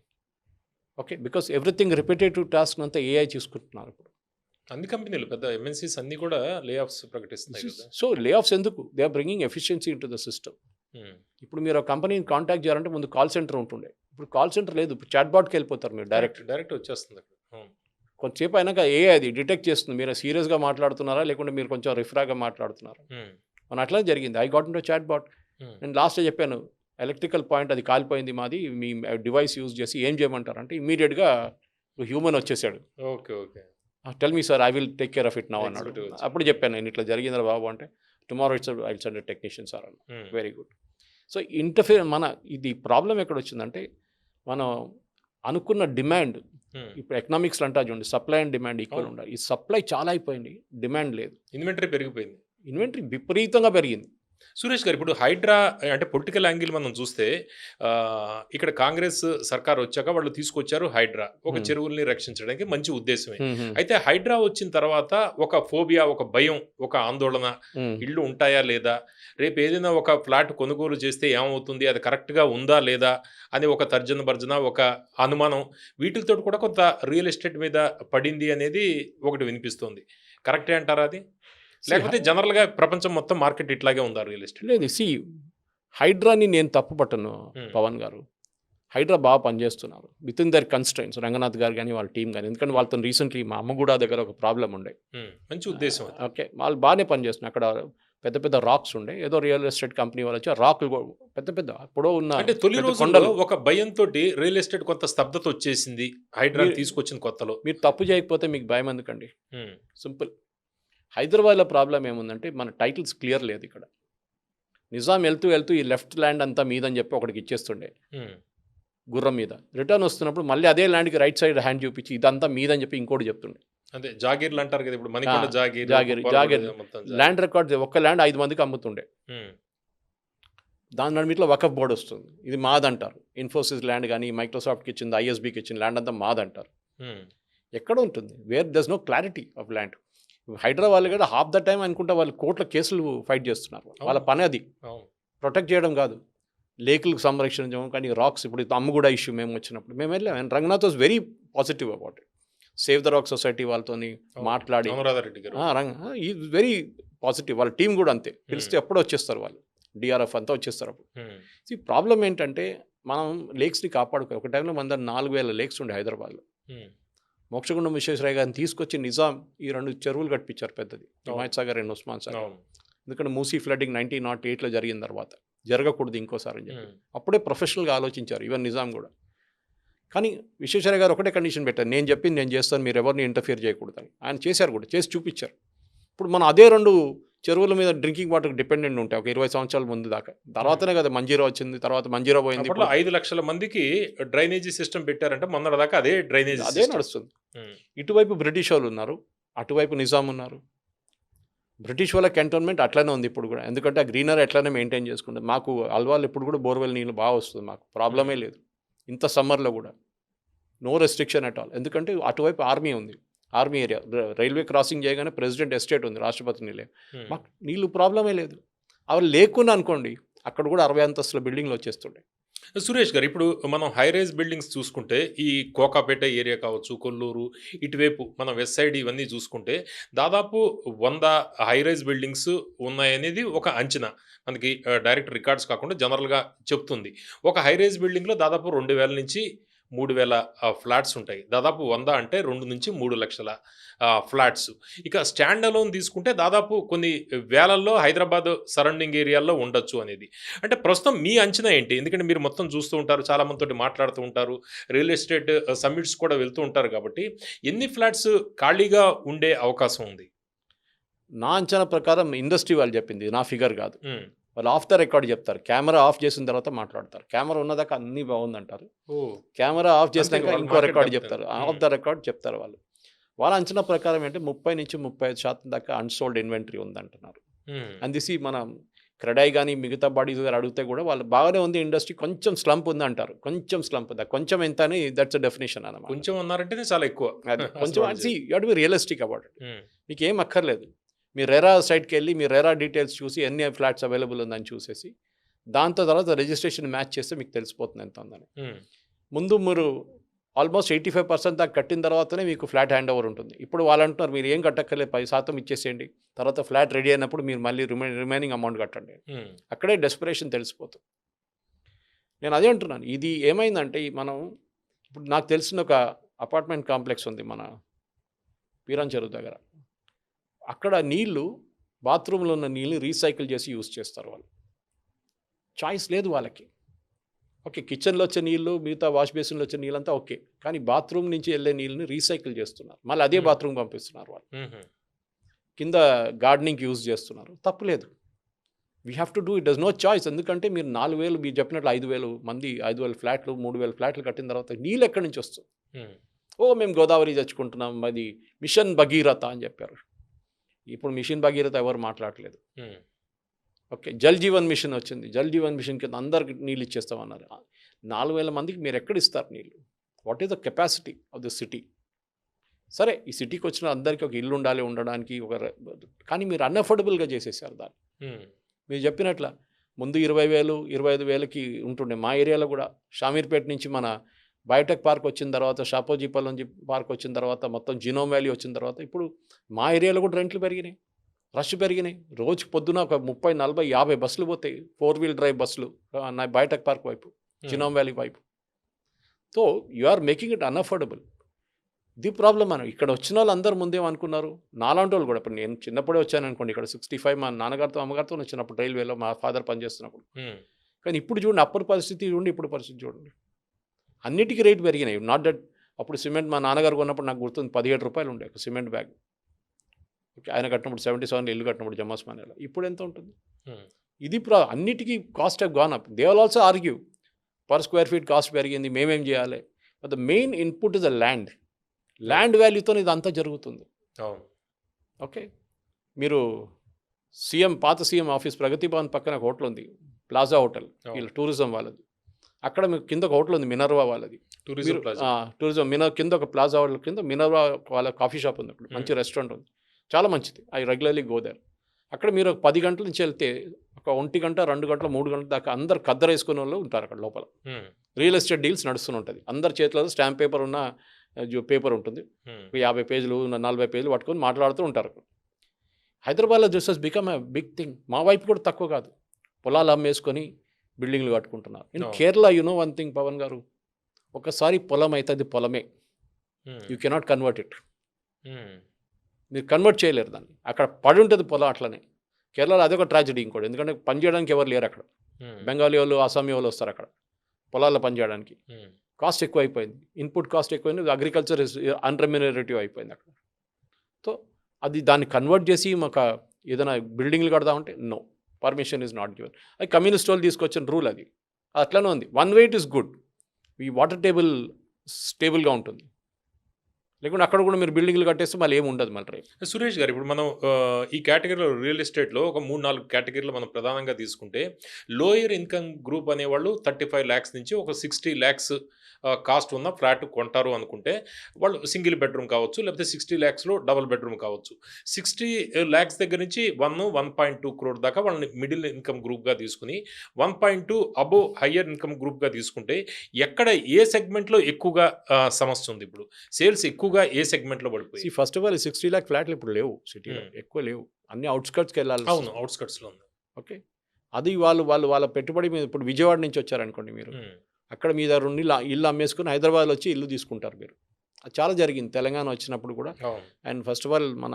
Okay, because everything repetitive task అంతా ఏఐ చూసుకుంటున్నారు ఇప్పుడు. అన్ని కంపెనీలు పెద్ద ఎంఎన్సీస్ అన్ని కూడా లే ఆఫ్స్ ప్రకటిస్తున్నాయి కదా. సో లే ఆఫ్స్ ఎందుకు? They are bringing efficiency into the system. Um, ఇప్పుడు మీరు ఒక కంపెనీని కాంటాక్ట్ చేయాలంటే ముందు కాల్ సెంటర్ ఉంటుండే, ఇప్పుడు కాల్ సెంటర్ లేదు. ఇప్పుడు చాట్ బాట్కి వెళ్ళిపోతారు మీరు డైరెక్ట్. డైరెక్ట్ వచ్చేస్తుంది అక్కడ. అవును. కొంతసేపు అయినాక ఏఐ అది డిటెక్ట్ చేస్తుంది మీరు సీరియస్గా మాట్లాడుతున్నారా లేకుంటే మీరు కొంచెం రిఫ్రాగా మాట్లాడుతున్నారా. ఉమ్, మన అట్లా జరిగింది. I got into chatbot. Um, నేను లాస్ట్లో చెప్పాను, ఎలక్ట్రికల్ పాయింట్ అది కాలిపోయింది మాది, మీ డివైస్ యూజ్ చేసి ఏం చేయమంటారు అంటే ఇమీడియట్గా హ్యూమన్ వచ్చేసాడు. Okay okay. Tell me sir, I will take care of it now అన్నాడు. Executive వచ్చి. అప్పుడు చెప్పాను నేను ఇట్లా జరిగిందిరా బాబు అంటే, tomorrow it's I will send technician sir అన్న. ఉమ్, వెరీ గుడ్. సో ఇంటర్ఫియర్ ఇది ప్రాబ్లం ఎక్కడ వచ్చిందంటే, మనం అనుకున్న డిమాండ్, ఉమ్. ఇప్పుడు ఎకనామిక్స్లో అంటా చూడండి, సప్లై అండ్ డిమాండ్ ఈక్వల్ అవును. ఉండాలి. ఈ సప్లై చాలా అయిపోయింది, డిమాండ్ లేదు. ఇన్వెంటరీ పెరిగిపోయింది. ఇన్వెంటరీ విపరీతంగా పెరిగింది. సురేష్ గారు, ఇప్పుడు హైడ్రా అంటే పొలిటికల్ యాంగిల్ మనం చూస్తే ఇక్కడ కాంగ్రెస్ సర్కార్ వచ్చాక వాళ్ళు తీసుకొచ్చారు హైడ్రా, ఒక చెరువుల్ని రక్షించడానికి, మంచి ఉద్దేశమే. అయితే హైడ్రా వచ్చిన తర్వాత ఒక ఫోబియా, ఒక భయం, ఒక ఆందోళన, ఇళ్ళు ఉంటాయా లేదా, రేపు ఏదైనా ఒక ఫ్లాట్ కొనుగోలు చేస్తే ఏమవుతుంది, అది కరెక్ట్గా ఉందా లేదా అని ఒక తర్జన భర్జన, ఒక అనుమానం, వీటితో కూడా కొంత రియల్ ఎస్టేట్ మీద పడింది అనేది ఒకటి వినిపిస్తుంది. కరెక్టే అంటారా అది? లేకపోతే జనరల్గా ప్రపంచం మొత్తం మార్కెట్ ఇట్లాగే ఉందా రియల్ ఎస్టేట్? లేదు, హైడ్రాని నేను తప్పు పట్టను పవన్ గారు. హైడ్రా బాగా పనిచేస్తున్నారు with in their constraints. Ranganath గారు కానీ వాళ్ళ టీం కానీ, ఎందుకంటే వాళ్ళతో రీసెంట్లీ మా అమ్మగూడ దగ్గర ఒక ప్రాబ్లం ఉండే. మంచి ఉద్దేశం. ఓకే, వాళ్ళు బాగానే పనిచేస్తున్నారు. అక్కడ పెద్ద పెద్ద రాక్స్ ఉండే, ఏదో రియల్ ఎస్టేట్ కంపెనీ వాళ్ళు వచ్చి రాక్లు పెద్ద పెద్ద అప్పుడో ఉన్న, అంటే తొలి రోజుల్లో ఒక భయంతో రియల్ ఎస్టేట్ కొంత స్తబ్దత వచ్చేసింది హైడ్రా తీసుకొచ్చిన కొత్తలో. మీరు తప్పు చేయకపోతే మీకు భయం ఎందుకండి? సింపుల్. హైదరాబాద్లో ప్రాబ్లం ఏముందంటే, మన టైటిల్స్ క్లియర్ లేదు ఇక్కడ. నిజాం వెళ్తూ వెళ్తూ ఈ లెఫ్ట్ ల్యాండ్ అంతా మీదని చెప్పి ఒకటికి ఇచ్చేస్తుండే గుర్రం మీద. రిటర్న్ వస్తున్నప్పుడు మళ్ళీ అదే ల్యాండ్కి రైట్ సైడ్ హ్యాండ్ చూపించి ఇదంతా మీదని చెప్పి ఇంకోటి చెప్తుండే. అదే జాగీర్లు అంటారు కదా, ఇప్పుడు మణికొండ జాగీర్ ల్యాండ్ రికార్డ్, ఒక్క ల్యాండ్ 5 మందికి అమ్ముతుండే. దాని మీట్లో వకఫ్ బోర్డు వస్తుంది, ఇది మాదంటారు. ఇన్ఫోసిస్ ల్యాండ్ కానీ, మైక్రోసాఫ్ట్కి ఇచ్చింది, ఐఎస్బీకి ఇచ్చిన ల్యాండ్ అంతా మాదంటారు. ఎక్కడ ఉంటుంది? Where there's no clarity of land. Hyderabad కూడా హాఫ్ ద టైం అనుకుంటా వాళ్ళు కోర్టుల కేసులు ఫైట్ చేస్తున్నారు. వాళ్ళ పని అది, ప్రొటెక్ట్ చేయడం కాదు, లేకులకు సంరక్షించడం. కానీ రాక్స్, ఇప్పుడు అమ్మగూడ ఇష్యూ మేము వచ్చినప్పుడు మేము వెళ్ళాం, and Ranganath was very positive about it. Save the rock society వాళ్ళతో మాట్లాడి, ఈ వెరీ పాజిటివ్. వాళ్ళ టీం కూడా అంతే, పిలిస్తే ఎప్పుడో వచ్చేస్తారు వాళ్ళు, డిఆర్ఎఫ్ అంతా వచ్చేస్తారు. అప్పుడు ప్రాబ్లం ఏంటంటే, మనం లేక్స్ని కాపాడుకో. ఒక టైంలో మన దగ్గర 4,000 లేక్స్ ఉండే హైదరాబాద్లో. మోక్షగుండం విశ్వేశ్వరయ్య గారిని తీసుకొచ్చి నిజాం ఈ 2 చెరువులు కట్టించారు పెద్దది, హిమాయత్ సాగర్ అండ్ ఉస్మాన్ సాగర్. ఎందుకంటే మూసీ ఫ్లడ్డింగ్ 1908లో జరిగిన తర్వాత జరగకూడదు ఇంకోసారి అని చెప్పి అప్పుడే ప్రొఫెషనల్గా ఆలోచించారు ఈవెన్ నిజాం కూడా. కానీ విశ్వేశ్వరయ్య గారు ఒకటే కండిషన్ పెట్టారు, నేను చెప్పింది నేను చేస్తాను, మీరు ఎవరిని ఇంటర్ఫియర్ చేయకూడదని. ఆయన చేశారు కూడా, చేసి చూపించారు. ఇప్పుడు మనం అదే 2 చెరువుల మీద డ్రింకింగ్ వాటర్ డిపెండెంట్ ఉంటాయి ఒక 20 సంవత్సరాల ముందు దాకా. తర్వాతనే కదా మంజీరా వచ్చింది, తర్వాత మంజీరా పోయింది. 5 లక్షల మందికి డ్రైనేజీ సిస్టమ్ పెట్టారంటే మొన్నటి దాకా అదే డ్రైనేజీ అదే నడుస్తుంది. ఇటువైపు బ్రిటిష్ వాళ్ళు ఉన్నారు, అటువైపు నిజాం ఉన్నారు. బ్రిటిష్ వాళ్ళ కంటోన్మెంట్ అట్లనే ఉంది ఇప్పుడు కూడా, ఎందుకంటే ఆ గ్రీనరీ ఎట్లనే మెయింటైన్ చేసుకుంటుంది. మాకు అల్వాల్ ఇప్పుడు కూడా బోర్వెల్ నీళ్ళు బాగా వస్తుంది, మాకు ప్రాబ్లమే లేదు. ఇంత సమ్మర్లో కూడా నో రెస్ట్రిక్షన్ అట్ ఆల్. ఎందుకంటే అటువైపు ఆర్మీ ఉంది, ఆర్మీ ఏరియా. రైల్వే క్రాసింగ్ చేయగానే ప్రెసిడెంట్ ఎస్టేట్ ఉంది, రాష్ట్రపతి నీళ్ళే. మాకు నీళ్ళు ప్రాబ్లమే లేదు. అవి లేకుండా అనుకోండి, అక్కడ కూడా 60 అంతస్తుల బిల్డింగ్లు వచ్చేస్తుండే. సురేష్ గారు, ఇప్పుడు మనం హై రైజ్ బిల్డింగ్స్ చూసుకుంటే ఈ కోకాపేట ఏరియా కావచ్చు, కొల్లూరు, ఇటువైపు మన వెస్ట్ సైడ్ ఇవన్నీ చూసుకుంటే దాదాపు 100 హై రైజ్ బిల్డింగ్స్ ఉన్నాయనేది ఒక అంచనా. మనకి డైరెక్ట్ రికార్డ్స్ కాకుండా జనరల్గా చెప్తుంది. ఒక హై రైజ్ బిల్డింగ్లో దాదాపు 2000 నుంచి 3000 ఫ్లాట్స్ ఉంటాయి. దాదాపు 100 అంటే 2 నుంచి 3 లక్షల ఫ్లాట్స్. ఇక స్టాండ్ అలోన్ తీసుకుంటే దాదాపు కొన్ని వేలల్లో హైదరాబాద్ సరౌండింగ్ ఏరియాల్లో ఉండొచ్చు అనేది. అంటే ప్రస్తుతం మీ అంచనా ఏంటి? ఎందుకంటే మీరు మొత్తం చూస్తూ ఉంటారు, చాలా మందితోటి మాట్లాడుతూ ఉంటారు, రియల్ ఎస్టేట్ సమ్మిట్స్ కూడా వెళ్తూ ఉంటారు కాబట్టి ఎన్ని ఫ్లాట్స్ ఖాళీగా ఉండే అవకాశం ఉంది? నా అంచనా ప్రకారం ఇండస్ట్రీ వాళ్ళు చెప్పింది, నా ఫిగర్ కాదు. హ్మ్. వాళ్ళు ఆఫ్ ద రికార్డ్ చెప్తారు. కెమెరా ఆఫ్ చేసిన తర్వాత మాట్లాడతారు. కెమెరా ఉన్నదాకా అన్నీ బాగుందంటారు. ఓహ్! కెమెరా ఆఫ్ అంతే చేసినాక వాళ్ళు ఇంకో మార్కెట్ రికార్డ్ దెబ్బతింది. చెప్తారు. హ్మ్. ఆఫ్ ద రికార్డ్ చెప్తారు వాళ్ళు. వాళ్ళ అంచనా ప్రకారం ఏంటంటే 30 నుంచి 35% దాకా అన్సోల్డ్ ఇన్వెంటరీ ఉందంటున్నారు. హ్మ్. అందిసి మనం క్రెడై కానీ మిగతా బాడీస్ గారు అడిగితే కూడా వాళ్ళు బాగానే ఉంది ఇండస్ట్రీ, కొంచెం స్లంప్ ఉంది అంటారు. కొంచెం స్లంప్ ఉందా, కొంచెం ఎంత అని దట్స్ అ డెఫినేషన్ అన్నమాట. కొంచెం అన్నారంటేనే చాలా ఎక్కువ. అది అసలు కొంచెం వాళ్ళు అంటే you have to be realistic about it. హ్మ్. మీకు ఏం అక్కర్లేదు. మీరు రెరా సైట్కి వెళ్ళి మీ రెరా డీటెయిల్స్ చూసి ఎన్ని ఫ్లాట్స్ అవైలబుల్ ఉందని చూసేసి దాంతో తర్వాత రిజిస్ట్రేషన్ మ్యాచ్ చేస్తే మీకు తెలిసిపోతుంది ఎంత ఉందని. హ్మ్. ముందు మీరు ఆల్మోస్ట్ 85% దాకా కట్టిన తర్వాతనే మీకు ఫ్లాట్ హ్యాండ్ ఓవర్ ఉంటుంది. ఇప్పుడు వాళ్ళు అంటున్నారు మీరు ఏం కట్టక్కర్లేదు, 10% ఇచ్చేసేయండి, తర్వాత ఫ్లాట్ రెడీ అయినప్పుడు మీరు మళ్ళీ రిమైనింగ్ అమౌంట్ కట్టండి. హ్మ్. అక్కడే డెస్పరేషన్ తెలిసిపోతుంది. నేను అదే అంటున్నాను, ఇది ఏమైందంటే మనం ఇప్పుడు నాకు తెలిసిన ఒక అపార్ట్మెంట్ కాంప్లెక్స్ ఉంది మన పీరాన్ చెరువు దగ్గర. అక్కడ నీళ్లు, బాత్రూంలో ఉన్న నీళ్ళు రీసైకిల్ చేసి యూజ్ చేస్తారు వాళ్ళు. చాయిస్ లేదు వాళ్ళకి. ఓకే, కిచెన్లో వచ్చే నీళ్ళు, మిగతా వాష్ బేసిన్లో వచ్చే నీళ్ళంతా ఓకే, కానీ బాత్రూమ్ నుంచి వెళ్ళే నీళ్ళని రీసైకిల్ చేస్తున్నారు. మళ్ళీ అదే బాత్రూమ్ పంపిస్తున్నారు వాళ్ళు. హుహు. కింద గార్డెనింగ్కి యూజ్ చేస్తున్నారు. తప్పులేదు. We have to do it. There's no choice. ఎందుకంటే మీరు 4000 మీరు చెప్పినట్లు 5000 మంది 5000 ఫ్లాట్లు 3000 ఫ్లాట్లు కట్టిన తర్వాత నీళ్ళు ఎక్కడి నుంచి వస్తుంది? హ్మ్. మేము గోదావరి తెచ్చుకుంటున్నాం, అది మిషన్ భగీరథ అని చెప్పారు. ఇప్పుడు మిషన్ భగీరథ ఎవరు మాట్లాడలేదు. హ్మ్. ఓకే, జల్ జీవన్ మిషన్ వచ్చింది. జల్ జీవన్ మిషన్ కింద అందరికి నీళ్ళు ఇచ్చేస్తామన్నారు. 4000 మందికి మీరు ఎక్కడ ఇస్తారు నీళ్ళు? What is the capacity of the city? సరే, ఈ సిటీకి వచ్చిన అందరికీ ఒక ఇల్లు ఉండాలి ఉండడానికి, కానీ మీరు అన్అఫోర్డబుల్గా చేసేసారు దాన్ని. హ్మ్. మీరు చెప్పినట్ల ముందు 20,000 25,000కి ఉంటుండే. మా ఏరియాలో కూడా షామీర్పేట నుంచి మన బయోటెక్ పార్క్ వచ్చిన తర్వాత, షాపోజీపల్ నుంచి పార్క్ వచ్చిన తర్వాత, మొత్తం జినోమ్ వ్యాలీ వచ్చిన తర్వాత ఇప్పుడు మా ఏరియాలో కూడా రెంట్లు పెరిగినాయి, రష్ పెరిగినాయి. రోజుకి పొద్దున ఒక 30, 40, 50 బస్సులు పోతాయి, 4 వీల్ డ్రైవ్ బస్సులు నా బయోటెక్ పార్క్ వైపు, జినోమ్ వ్యాలీ వైపు. So you are making it unaffordable. ఇది ప్రాబ్లం. మనం ఇక్కడ వచ్చిన వాళ్ళు అందరూ ముందేమనుకున్నారు, నాలాంటి వాళ్ళు కూడా. ఇప్పుడు నేను చిన్నప్పుడే వచ్చాను అనుకోండి, ఇక్కడ 65 మా నాన్నగారితో అమ్మగారితో వచ్చినప్పుడు రైల్వేలో మా ఫాదర్ పనిచేస్తున్నప్పుడు. హ్మ్. కానీ ఇప్పుడు చూడండి, అప్పుడు పరిస్థితి చూడండి, ఇప్పుడు పరిస్థితి చూడండి, అన్నిటికీ రేటు పెరిగినాయి. నాట్ దట్ అప్పుడు సిమెంట్ మా నాన్నగారు కొన్నప్పుడు నాకు గుర్తుంది 17 రూపాయలు ఉండే ఒక సిమెంట్ బ్యాగ్. ఓకే, ఆయన కట్టినప్పుడు 77 ఇల్లు కట్టినప్పుడు జమాస్మానేలో. ఇప్పుడు ఎంత ఉంటుంది? హ్మ్. ఇది అన్నిటికీ cost have gone up. They will also argue per square feet cost పెరిగింది, మేమేం చేయాలి? But the main input is the land. Land వాల్యూతో ఇదంతా జరుగుతుంది. అవును. ఓకే, మీరు పాత సీఎం ఆఫీస్ ప్రగతి భవన్ పక్కన ఒక హోటల్ ఉంది, ప్లాజా హోటల్, వీళ్ళు టూరిజం వాళ్ళది. అక్కడ మీకు కింద ఒక హోటల్ ఉంది, మినర్వా వాళ్ళది. Tourism plaza. టూరిజం కింద ఒక ప్లాజా హోటల్ కింద మినర్వా వాళ్ళ కాఫీ షాప్ ఉంది. అక్కడ మంచి రెస్టారెంట్ ఉంది, చాలా మంచిది. I regularly go there. అక్కడ మీరు ఒక 10 గంటల నుంచి వెళ్తే ఒక 1 గంట 2 గంటలు 3 గంటల దాకా అందరు కద్దరు వేసుకునే వాళ్ళు ఉంటారు అక్కడ లోపల. హ్మ్. రియల్ ఎస్టేట్ డీల్స్ నడుస్తూనే ఉంటుంది. అందరి చేతిలో స్టాంప్ పేపర్ ఉన్న పేపర్ ఉంటుంది, హ్మ్. 50 పేజీలు 40 పేజీలు పట్టుకొని మాట్లాడుతూ ఉంటారు. హైదరాబాద్లో this has become a big thing. మా వైపు కూడా తక్కువ కాదు, పొలాలు అమ్మేసుకొని బిల్డింగ్లు కట్టుకుంటున్నారు. In Kerala you know one thing Pawan garu, ఒకసారి పొలం అయితే అది పొలమే, యూ కెనాట్ కన్వర్ట్ ఇట్. మీరు కన్వర్ట్ చేయలేరు దాన్ని. అక్కడ పడి ఉంటుంది పొలం అట్లనే. కేరళలో అదొక ట్రాజడీ ఇంకోటి, ఎందుకంటే పని చేయడానికి ఎవరు లేరు అక్కడ. బెంగాలీ వాళ్ళు, అస్సామీ వాళ్ళు వస్తారు అక్కడ పొలాల్లో పని చేయడానికి. కాస్ట్ ఎక్కువ అయిపోయింది, ఇన్పుట్ కాస్ట్ ఎక్కువైంది, అగ్రికల్చర్ ఇస్ అన్రెమ్యునరేటివ్ అయిపోయింది అక్కడ. సో అది దాన్ని కన్వర్ట్ చేసి మాకు ఏదైనా బిల్డింగ్లు కడదామంటే no, permission is not given. అది కమ్యూనిస్ట్ వాళ్ళు తీసుకొచ్చిన రూల్, అది అట్లనే ఉంది. One way it is good, ఈ వాటర్ టేబుల్ స్టేబుల్గా ఉంటుంది, లేకుంటే అక్కడ కూడా మీరు బిల్డింగ్లు కట్టేస్తే మళ్ళీ ఏమి ఉండదు మళ్ళీ రేపు. సురేష్ గారు, ఇప్పుడు మనం ఈ కేటగిరీలో రియల్ ఎస్టేట్‌లో ఒక 3, 4 కేటగిరీలు మనం ప్రధానంగా తీసుకుంటే, లోయర్ ఇన్‌కమ్ గ్రూప్ అనేవాళ్ళు 35 లాక్స్ నుంచి ఒక 60 లాక్స్ కాస్ట్ ఉన్న ఫ్లాట్ కొంటారు అనుకుంటే, వాళ్ళు సింగిల్ బెడ్‌రూమ్ కావచ్చు, లేకపోతే 60 లాక్స్‌లో డబుల్ బెడ్‌రూమ్ కావచ్చు. 60 లాక్స్ దగ్గర నుంచి 1.2 క్రోర్ దాకా వాళ్ళని మిడిల్ ఇన్‌కమ్ గ్రూప్‌గా తీసుకొని, 1.2 అబోవ్ హయ్యర్ ఇన్‌కమ్ గ్రూప్‌గా తీసుకుంటే, ఎక్కడ ఏ సెగ్మెంట్‌లో ఎక్కువగా సమస్య ఉంది ఇప్పుడు? సేల్స్ ఎక్కువగా ఏ సెగ్మెంట్‌లో పడిపోయాయి? ఫస్ట్ ఆఫ్ ఆల్ 60 లాక్ ఫ్లాట్లు ఇప్పుడు లేవు సిటీలో, ఎక్కువ లేవు. అన్ని అవుట్‌స్కర్ట్స్‌కి వెళ్ళాలి. అవును, అవుట్‌స్కట్స్‌లో ఉంది. ఓకే. అది వాళ్ళ పెట్టుబడి మీద ఇప్పుడు విజయవాడ నుంచి వచ్చారనుకోండి మీరు, హ్మ్. అక్కడ మీ దగ్గర ఉండి ఇల్లు అమ్మేసుకొని హైదరాబాద్లో వచ్చి ఇల్లు తీసుకుంటారు మీరు. అది చాలా జరిగింది తెలంగాణ వచ్చినప్పుడు కూడా. అవును. అండ్ ఫస్ట్ ఆఫ్ ఆల్ మన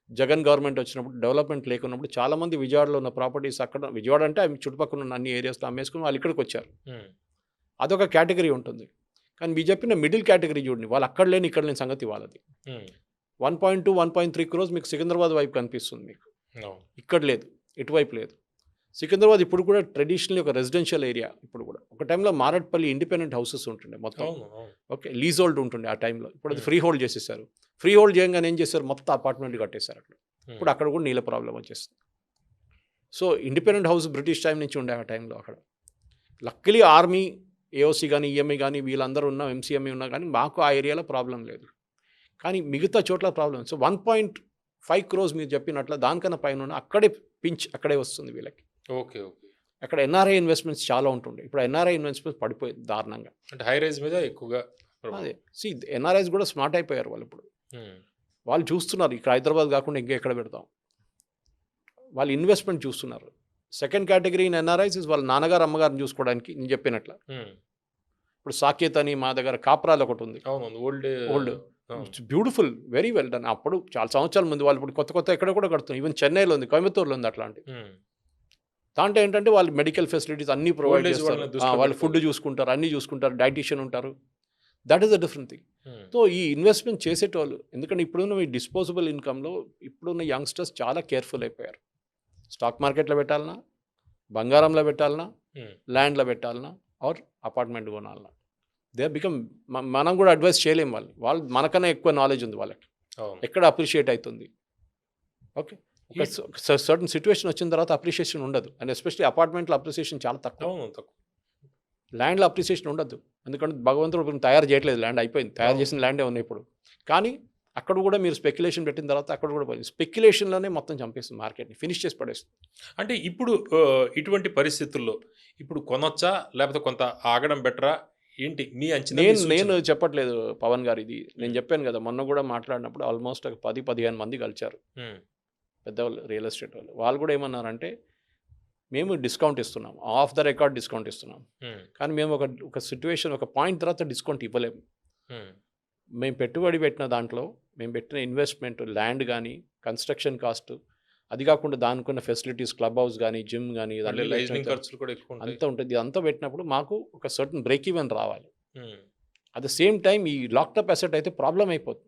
జగన్ గవర్నమెంట్ వచ్చినప్పుడు డెవలప్మెంట్ లేకున్నప్పుడు చాలామంది విజయవాడలో ఉన్న ప్రాపర్టీస్ అక్కడ, విజయవాడ అంటే అవి చుట్టుపక్కల ఉన్న అన్ని ఏరియాస్లో అమ్మేసుకుని వాళ్ళు ఇక్కడికి వచ్చారు. హ్మ్. అదొక కేటగిరీ ఉంటుంది. కానీ మీరు చెప్పిన మిడిల్ కేటగిరీ చూడండి, వాళ్ళు అక్కడ లేని ఇక్కడ లేని సంగతి వాళ్ళది. హ్మ్. 1.2 1.3 క్రోర్స్ మీకు సికింద్రాబాద్ వైపు కనిపిస్తుంది మీకు, అవును. ఇక్కడ లేదు, ఇటువైపు లేదు. సికింద్రాబాద్ ఇప్పుడు కూడా ట్రెడిషనల్లీ ఒక రెసిడెన్షియల్ ఏరియా. ఇప్పుడు కూడా ఒక టైంలో మారట్పల్లి ఇండిపెండెంట్ హౌసెస్ ఉంటుండే మొత్తం. అవును. అవును. ఓకే, లీజ్ హోల్డ్ ఉంటుండే ఆ టైంలో. ఇప్పుడు అది Hmm. ఫ్రీ హోల్డ్ చేసేసారు. ఫ్రీ హోల్డ్ చేయగానే ఏం చేశారు, మొత్తం అపార్ట్మెంట్లు కట్టేశారు అక్కడ. ఇప్పుడు అక్కడ కూడా నీళ్ళ ప్రాబ్లం వచ్చేస్తుంది. So independent house British time నుంచి ఉండే ఆ టైంలో అక్కడ. లక్కలీ ఆర్మీ, ఏఓసీ కానీ, ఈఎంఐ కానీ వీళ్ళందరూ ఉన్న ఎంసీఎంఐ ఉన్నా కానీ మాకు ఆ ఏరియాలో ప్రాబ్లం లేదు. కానీ మిగతా చోట్ల ప్రాబ్లం. సో 1.5 క్రోర్స్ మీరు చెప్పినట్లు దానికన్నా పైన ఉన్న అక్కడే పించ్ అక్కడే వస్తుంది వీళ్ళకి. ఓకే. ఓకే. అక్కడ ఎన్ఆర్ఐ ఇన్వెస్ట్మెంట్స్ చాలా ఉంటుండే. ఇప్పుడు ఎన్ఆర్ఐ ఇన్వెస్ట్మెంట్స్ పడిపోయింది దారుణంగా. అంటే హై రైజ్ మీద ఎక్కువగా ప్రభావం. అదే ఎన్ఆర్ఐస్ కూడా స్మార్ట్ అయిపోయారు వాళ్ళు ఇప్పుడు. హ్మ్. వాళ్ళు చూస్తున్నారు ఇక్కడ హైదరాబాద్ కాకుండా ఇంకా ఎక్కడ పెడతాం, వాళ్ళు ఇన్వెస్ట్మెంట్ చూస్తున్నారు. Second category in NRIs is వాళ్ళ నాన్నగారు అమ్మగారిని చూసుకోవడానికి నేను చెప్పినట్లు. హ్మ్. ఇప్పుడు సాకేత్ అని మా దగ్గర కాప్రాలు ఒకటి ఉంది, అవును. Old old, it's beautiful, very well done. అప్పుడు చాలా సంవత్సరాల ముందు వాళ్ళు ఇప్పుడు కొత్త ఎక్కడ కూడా కడుతున్నారు. ఈవెన్ చెన్నైలో ఉంది, కోయంబత్తూరులో ఉంది అట్లాంటి. దాంట్లో ఏంటంటే వాళ్ళు మెడికల్ ఫెసిలిటీస్ అన్నీ ప్రొవైడ్ Old age చేస్తారు. వాళ్ళని దృష్టిలో వాళ్ళు ఫుడ్ పెట్టుకోవాలి. చూసుకుంటారు, అన్నీ చూసుకుంటారు, డైటీషియన్ ఉంటారు. That is the different thing. So ఈ ఇన్వెస్ట్మెంట్ చేసేటోళ్ళు, ఎందుకంటే ఇప్పుడున్న ఈ డిస్పోజబుల్ ఇన్కమ్లో ఇప్పుడున్న యంగ్స్టర్స్ చాలా కేర్ఫుల్ అయిపోయారు. స్టాక్ మార్కెట్లో పెట్టాలన్నా, బంగారంలో పెట్టాలన్నా, ల్యాండ్లో పెట్టాలన్నా, ఆర్ అపార్ట్మెంట్ కొనాలన్నా, దే బికమ్, మనం కూడా అడ్వైస్ చేయలేం వాళ్ళు మనకన్నా ఎక్కువ నాలెడ్జ్ ఉంది వాళ్ళకి, ఎక్కడ అప్రిషియేట్ అవుతుంది. ఓకే, ఒక సర్టన్ సిచ్యువేషన్ వచ్చిన తర్వాత అప్రిషియేషన్ ఉండదు. అండ్ ఎస్పెషల్లీ అపార్ట్మెంట్లో అప్రిషియేషన్ చాలా తక్కువ. అవును, తక్కువ. ల్యాండ్లో అప్రిషియేషన్ ఉండదు, ఎందుకంటే భగవంతుడు ఇప్పుడు తయారు చేయట్లేదు, ల్యాండ్ అయిపోయింది, తయారు చేసిన ల్యాండే ఉంది ఇప్పుడు. కానీ అక్కడ కూడా మీరు స్పెక్యులేషన్ పెట్టిన తర్వాత అక్కడ కూడా పోయింది. స్పెక్యులేషన్లోనే మొత్తం చంపేస్తుంది మార్కెట్ని, ఫినిష్ చేసి పడేస్తుంది. అంటే ఇప్పుడు ఇటువంటి పరిస్థితుల్లో ఇప్పుడు కొనొచ్చా, లేకపోతే కొంత ఆగడం బెటరా ఏంటి మీ అంచనా? నేను చెప్పట్లేదు పవన్ గారు, ఇది నేను చెప్పాను కదా మొన్న కూడా మాట్లాడినప్పుడు, ఆల్మోస్ట్ ఒక 10-15 మంది కలిచారు పెద్దవాళ్ళు, రియల్ ఎస్టేట్ వాళ్ళు. వాళ్ళు కూడా ఏమన్నారంటే, మేము డిస్కౌంట్ ఇస్తున్నాం, ఆఫ్ ద రికార్డ్ డిస్కౌంట్ ఇస్తున్నాం, కానీ మేము ఒక సిచ్యువేషన్, ఒక పాయింట్ తర్వాత డిస్కౌంట్ ఇవ్వలేము. మేము పెట్టుబడి పెట్టిన దాంట్లో, మేము పెట్టిన ఇన్వెస్ట్మెంట్, ల్యాండ్ కానీ, కన్స్ట్రక్షన్ కాస్ట్, అది కాకుండా దానికున్న ఫెసిలిటీస్, క్లబ్ హౌస్ కానీ, జిమ్ కానీ, ఖర్చులు కూడా ఎక్కువ ఉంటాయి. అంతా ఉంటుంది. ఇదంతా పెట్టినప్పుడు మాకు ఒక సర్టన్ బ్రేక్ ఈవెన్ రావాలి. అట్ ద సేమ్ టైం ఈ లాక్టప్ అసెట్ అయితే ప్రాబ్లం అయిపోతుంది.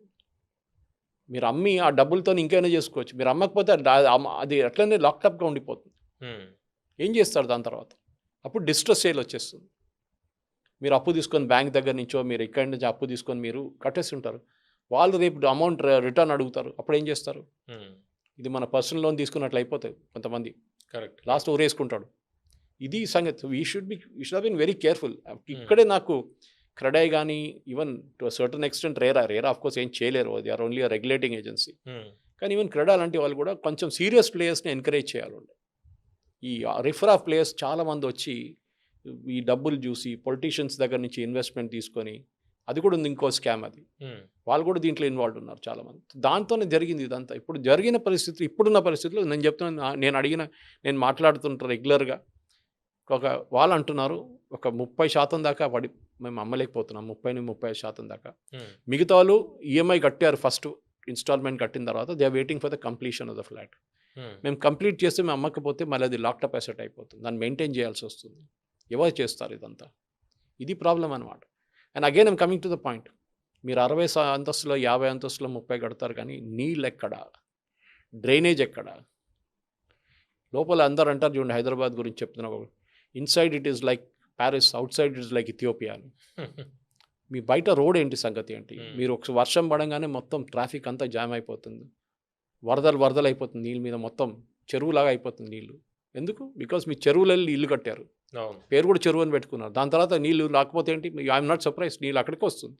మీరు అమ్మి ఆ డబ్బులతో ఇంకైనా చేసుకోవచ్చు, మీరు అమ్మకపోతే అది అట్లనే లాక్టప్గా ఉండిపోతుంది. ఏం చేస్తారు దాని తర్వాత? అప్పుడు డిస్ట్రెస్ సేల్ వచ్చేస్తుంది. మీరు అప్పు తీసుకొని బ్యాంక్ దగ్గర నుంచో, మీరు ఇక్కడి నుంచి అప్పు తీసుకొని మీరు కట్టేస్తుంటారు, వాళ్ళు రేపు అమౌంట్ రిటర్న్ అడుగుతారు, అప్పుడు ఏం చేస్తారు? ఇది మన పర్సనల్ లోన్ తీసుకున్నట్లు అయిపోతాయి కొంతమంది, కరెక్ట్, లాస్ట్ ఊరేసుకుంటాడు. ఇది సంగతి. We should been very careful. ఇక్కడే నాకు క్రెడై కానీ, even to certain extent RERA of course ఏం చేయలేరు, they are only regulating agency. కానీ ఈవెన్ క్రెడా లాంటి వాళ్ళు కూడా కొంచెం సీరియస్ ప్లేయర్స్ని ఎంకరేజ్ చేయాలి. ఈ రిఫర్ ఆఫ్ ప్లేయర్స్ చాలామంది వచ్చి ఈ డబ్బులు చూసి పొలిటీషియన్స్ దగ్గర నుంచి ఇన్వెస్ట్మెంట్ తీసుకొని, అది కూడా ఉంది ఇంకో స్కామ్, అది వాళ్ళు కూడా దీంట్లో ఇన్వాల్వ్ ఉన్నారు చాలామంది. దాంతోనే జరిగింది ఇదంతా. ఇప్పుడు జరిగిన పరిస్థితి, ఇప్పుడున్న పరిస్థితుల్లో నేను చెప్తున్నాను, నేను మాట్లాడుతుంటాను రెగ్యులర్గా. వాళ్ళు అంటున్నారు ఒక 30% దాకా మేము అమ్మలేకపోతున్నాం, 30-35% దాకా. మిగతా వాళ్ళు ఈఎంఐ కట్టారు, ఫస్ట్ ఇన్స్టాల్మెంట్ కట్టిన తర్వాత they are waiting for the completion of the flat. మేము కంప్లీట్ చేస్తే మేము అమ్మకపోతే మళ్ళీ అది లాక్టప్ అసెట్ అయిపోతుంది, దాన్ని మెయింటైన్ చేయాల్సి వస్తుంది. ఎవరు చేస్తారు ఇదంతా? ఇది ప్రాబ్లం అనమాట. And again I'm coming to the point, మీరు 60 అంతస్తులో, 50 అంతస్తులో 30 కడతారు, కానీ నీళ్ళు ఎక్కడ, డ్రైనేజ్ ఎక్కడ? లోపల అందరు అంటారు చూడండి, హైదరాబాద్ గురించి చెప్తున్నా, inside it is like Paris, out side it is like Ethiopia అని. మీ బయట రోడ్ ఏంటి సంగతి ఏంటి? మీరు ఒక వర్షం పడంగానే మొత్తం ట్రాఫిక్ అంతా జామ్ అయిపోతుంది. వరదలు అయిపోతుంది, నీళ్ళ మీద మొత్తం చెరువులాగా అయిపోతుంది నీళ్ళు. ఎందుకు? బికాస్ మీ చెరువులలో ఇల్లు కట్టారు, అవును. పేరు కూడా చెరువు అని పెట్టుకున్నారు. దాని తర్వాత నీళ్ళు రాకపోతే ఏంటి? ఐఎమ్ నాట్ సర్ప్రైజ్, నీళ్ళు అక్కడికి వస్తుంది.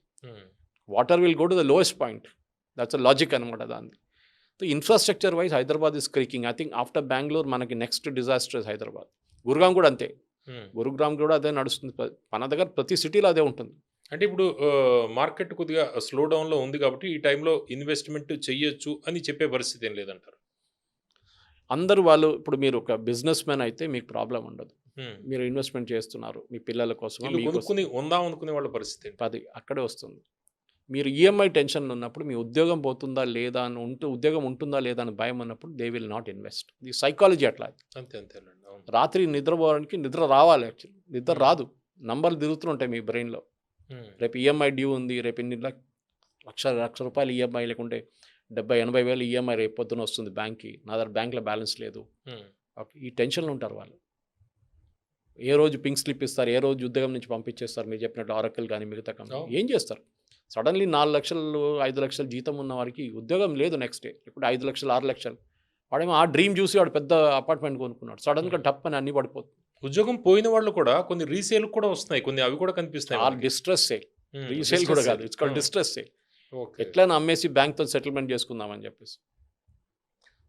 Water will go to the lowest point. That's a logic అనమాట దాన్ని. So infrastructure wise Hyderabad is creaking. I think after Bengaluru మనకి next disaster is Hyderabad. Gurgaon కూడా అంతే. గురుగ్రామ్ కూడా అదే నడుస్తుంది. మన దగ్గర ప్రతి సిటీలో అదే ఉంటుంది. అంటే ఇప్పుడు మార్కెట్ కొద్దిగా స్లో డౌన్లో ఉంది కాబట్టి ఈ టైంలో ఇన్వెస్ట్మెంట్ చెయ్యొచ్చు అని చెప్పే పరిస్థితి ఏం లేదంటారు. అందరూ వాళ్ళు ఇప్పుడు మీరు ఒక బిజినెస్ మ్యాన్ అయితే మీకు ప్రాబ్లం ఉండదు. మీరు ఇన్వెస్ట్మెంట్ చేస్తున్నారు మీ పిల్లల కోసం, కొనుక్కుని ఉందాం అనుకునే వాళ్ళ పరిస్థితి అది అక్కడే వస్తుంది. మీరు ఈఎంఐ టెన్షన్ ఉన్నప్పుడు మీ ఉద్యోగం పోతుందా లేదా అని ఉద్యోగం ఉంటుందా లేదా అని భయం ఉన్నప్పుడు దే విల్ నాట్ ఇన్వెస్ట్. ఇది సైకాలజీ అట్లా. అంతే అంతేనండి. రాత్రి నిద్రపోవడానికి నిద్ర రావాలి, యాక్చువల్లీ నిద్ర రాదు. నంబర్లు తిరుగుతుంటాయి మీ బ్రెయిన్లో. రేపు ఈఎంఐ డ్యూ ఉంది, రేపు ఇన్ని లక్ష రూపాయలు ఈఎంఐ, లేకుంటే 70-80 వేలు ఈఎంఐ రేపు పొద్దున వస్తుంది బ్యాంక్కి, నా దగ్గర బ్యాంక్లో బ్యాలెన్స్ లేదు. ఓకే, ఈ టెన్షన్లో ఉంటారు వాళ్ళు. ఏ రోజు పింక్ స్లిప్ ఇస్తారు, ఏ రోజు ఉద్యోగం నుంచి పంపించేస్తారు. మీరు చెప్పినట్టు ఆరకల్ కానీ మిగతా కంపెనీ ఏం చేస్తారు? సడన్లీ 4 లక్షలు 5 లక్షలు జీతం ఉన్న వారికి ఉద్యోగం లేదు నెక్స్ట్ డే, లేకుంటే 5 లక్షలు 6 లక్షలు. వాడేమో ఆ డ్రీమ్ చూసి వాడు పెద్ద అపార్ట్మెంట్ కొనుక్కున్నాడు, సడన్గా టప్ అని అన్ని పడిపోతుంది. ఉద్యోగం పోయిన వాళ్ళు కూడా కొన్ని రీసేల్ కూడా వస్తున్నాయి, కొన్ని అవి కూడా కనిపిస్తాయి. డిస్ట్రెస్ సేల్, రీసేల్ కూడా కాదు, ఇట్స్ కాల్డ్ డిస్ట్రెస్ సేల్. ఎట్లైనా అమ్మేసి బ్యాంక్తో సెటిల్మెంట్ చేసుకుందామని చెప్పేసి.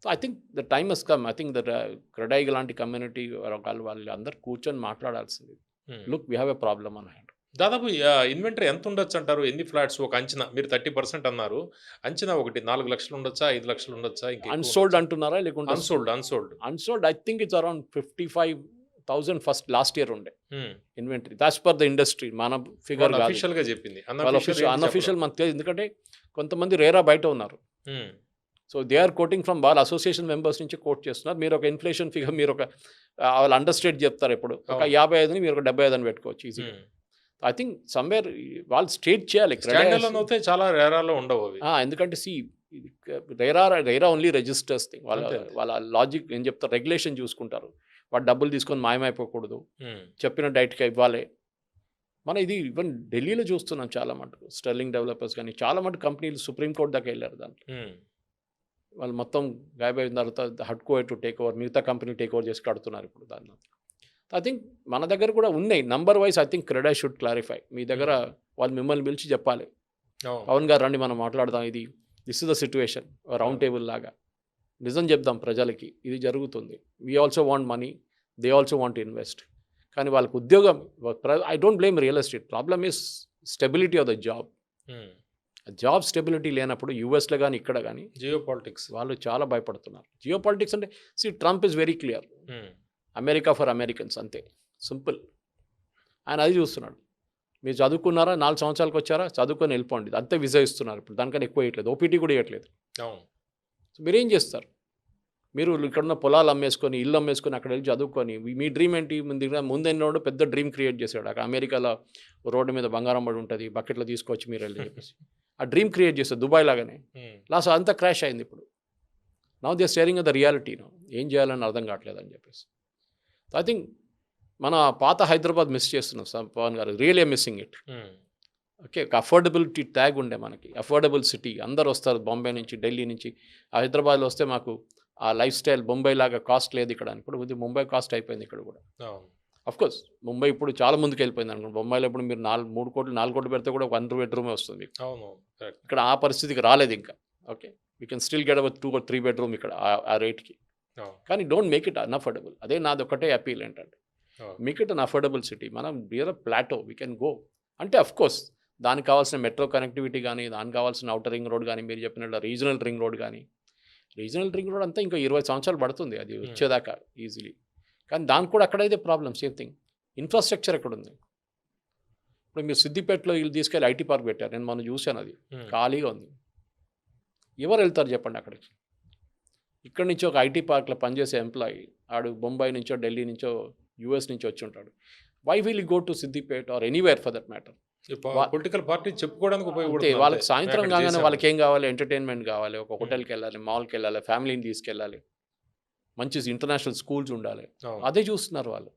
So I think the time has come. I think the CREDAI లాంటి కమ్యూనిటీ వాళ్ళు అందరు కూర్చొని మాట్లాడాల్సింది. Look, we have a problem అని హ్యాండ్. దాదాపు ఇన్వెంటరీ ఎంత ఉండొచ్చు అంటారు? ఎన్ని ఫ్లాట్స్ ఒక అంచనా? మీరు 30% అన్నారు, అంచనా ఒకటి 4 లక్షలు ఉండొచ్చా, 5 లక్షలు ఉండొచ్చా? అన్సోల్డ్ అంటున్నారా లేకుంటే unsold? I think it's around 55,000 first last year ఉండే inventory. That's for the industry, మన ఫిగర్ అఫీషియల్గా చెప్పింది. అన్అఫీషియల్ మనకు తెలియదు, ఎందుకంటే కొంతమంది రేరా బయట ఉన్నారు. So they are quoting from వాళ్ళ అసోసియేషన్ మెంబర్స్ నుంచి కోట్ చేస్తున్నారు. మీరు ఒక ఇన్ఫ్లేషన్ ఫిగర్, మీరు ఒక వాళ్ళు అండర్స్టేట్ చెప్తారు. ఇప్పుడు ఒక 55ని మీరు ఒక 75 అని పెట్టుకోవచ్చు ఈజీ. ఐ థింక్ సమ్వేర్ వాళ్ళు స్టేట్ చేయాలి. చాలా రేరాలో ఉండవు అవి, ఎందుకంటే రేరా ఓన్లీ రిజిస్టర్స్ థింగ్. వాళ్ళ లాజిక్ ఏం చెప్తారు, రెగ్యులేషన్ చూసుకుంటారు. వాడు డబ్బులు తీసుకొని మాయమైపోకూడదు, చెప్పిన డైట్గా ఇవ్వాలి. మన ఇది ఈవెన్ ఢిల్లీలో చూస్తున్నాం చాలా మటుకు. స్టెర్లింగ్ డెవలపర్స్ కానీ చాలా మటుకు కంపెనీలు సుప్రీంకోర్టు దాకా వెళ్ళారు. దాంట్లో వాళ్ళు మొత్తం గాయపోయిన తర్వాత హడ్కో టు టేక్ ఓవర్, మిగతా కంపెనీ టేక్ ఓవర్ చేసి కడుతున్నారు ఇప్పుడు దాన్ని. ఐ థింక్ మన దగ్గర కూడా ఉన్నాయి number wise. I think CREDAI should clarify. మీ దగ్గర వాళ్ళు మిమ్మల్ని పిలిచి చెప్పాలి, పవన్ గారు రండి మనం మాట్లాడదాం, this is the situation, round table లాగా నిజం చెప్దాం ప్రజలకి, ఇది జరుగుతుంది. We also want money, they also want invest. కానీ వాళ్ళకి ఉద్యోగం, I don't blame real estate, problem is stability of the job. Job stability లేనప్పుడు యూఎస్లో కానీ ఇక్కడ కానీ జియో పాలిటిక్స్ వాళ్ళు చాలా భయపడుతున్నారు. జియో పాలిటిక్స్ అంటే Trump is very clear, America for Americans, అంతే సింపుల్. ఆయన అది చూస్తున్నాడు. మీరు చదువుకున్నారా, 4 సంవత్సరాలకు వచ్చారా, చదువుకొని వెళ్ళిపోండి, అంతే విజా ఇస్తున్నారు ఇప్పుడు. దానికన్నా ఎక్కువ ఇవ్వట్లేదు, ఓపీటీ కూడా ఇవ్వట్లేదు. సో మీరేం చేస్తారు? మీరు ఇక్కడున్న పొలాలు అమ్మేసుకొని, ఇల్లు అమ్మేసుకొని అక్కడ వెళ్ళి చదువుకొని మీ డ్రీమ్ ఏంటి? ముందెన్నోడు పెద్ద డ్రీమ్ క్రియేట్ చేశాడు. అక్కడ అమెరికాలో రోడ్డు మీద బంగారం పడి ఉంటుంది, బకెట్లో తీసుకొచ్చి మీరు వెళ్ళి చెప్పేసి ఆ డ్రీమ్ క్రియేట్ చేస్తారు దుబాయ్ లాగానే. లాస్ట్ అంతా క్రాష్ అయింది. ఇప్పుడు now they staring the reality. ఏం చేయాలని అర్థం కావట్లేదు అని చెప్పేసి. ఐ థింక్ మన పాత హైదరాబాద్ మిస్ చేస్తున్నాం సార్ పవన్ గారు, రియలీ మిస్సింగ్ ఇట్. ఓకే, ఒక అఫోర్డబిలిటీ ట్యాగ్ ఉండే మనకి, అఫోర్డబుల్ సిటీ. అందరు వస్తారు బాంబే నుంచి, ఢిల్లీ నుంచి. హైదరాబాద్లో వస్తే మాకు ఆ లైఫ్ స్టైల్ ముంబై లాగా కాస్ట్ లేదు ఇక్కడ. ఇప్పుడు ఇది ముంబై కాస్ట్ అయిపోయింది ఇక్కడ కూడా. అఫ్కోర్స్ ముంబై ఇప్పుడు చాలా ముందుకు వెళ్ళిపోయింది అనుకోండి. ముంబైలో ఇప్పుడు మీరు 3 కోట్లు 4 కోట్లు పెడితే కూడా 1 బెడ్రూమే వస్తుంది. ఇక్కడ ఆ పరిస్థితికి రాలేదు ఇంకా. Okay, we can still get our 2 or 3 bedroom ఇక్కడ ఆ రేట్కి. కానీ డోంట్ మేక్ ఇట్ అన్అఫోర్డబుల్. అదే నాది ఒకటే అపీల్ ఏంటంటే, make it unaffordable city. మనం బియర్ ప్లాటో, వీ కెన్ గో. అంటే అఫ్కోర్స్ దానికి కావాల్సిన మెట్రో కనెక్టివిటీ కానీ, దానికి కావాల్సిన అవుటర్ రింగ్ రోడ్ కానీ, మీరు చెప్పినట్టు రీజనల్ రింగ్ రోడ్ కానీ. రీజనల్ రింగ్ రోడ్ అంతా ఇంకా 20 సంవత్సరాలు పడుతుంది అది వచ్చేదాకా ఈజీలీ. కానీ దానికి కూడా అక్కడైతే ప్రాబ్లం సేమ్ థింగ్. ఇన్ఫ్రాస్ట్రక్చర్ ఎక్కడ ఉంది? ఇప్పుడు మీరు సిద్దిపేటలో వీళ్ళు తీసుకెళ్ళి ఐటీ పార్క్ పెట్టారు, నేను మనం చూశాను, అది ఖాళీగా ఉంది. ఎవరు వెళ్తారు చెప్పండి అక్కడికి? ఇక్కడి నుంచి ఒక ఐటీ పార్క్లో పనిచేసే ఎంప్లాయీ ఆడు బొంబాయి నుంచో, ఢిల్లీ నుంచో, యూఎస్ నుంచి వచ్చి ఉంటాడు. Why will go to Siddipet or anywhere for that matter? Political party చెప్పుకోవడానికి ఉపయోగపడుతుంది. వాళ్ళకి సాయంత్రం కాగానే వాళ్ళకి ఏం కావాలి? ఎంటర్టైన్మెంట్ కావాలి, ఒక హోటల్కి వెళ్ళాలి, మాల్కి వెళ్ళాలి, ఫ్యామిలీని తీసుకెళ్ళాలి, మంచి ఇంటర్నేషనల్ స్కూల్స్ ఉండాలి. అదే చూస్తున్నారు వాళ్ళు.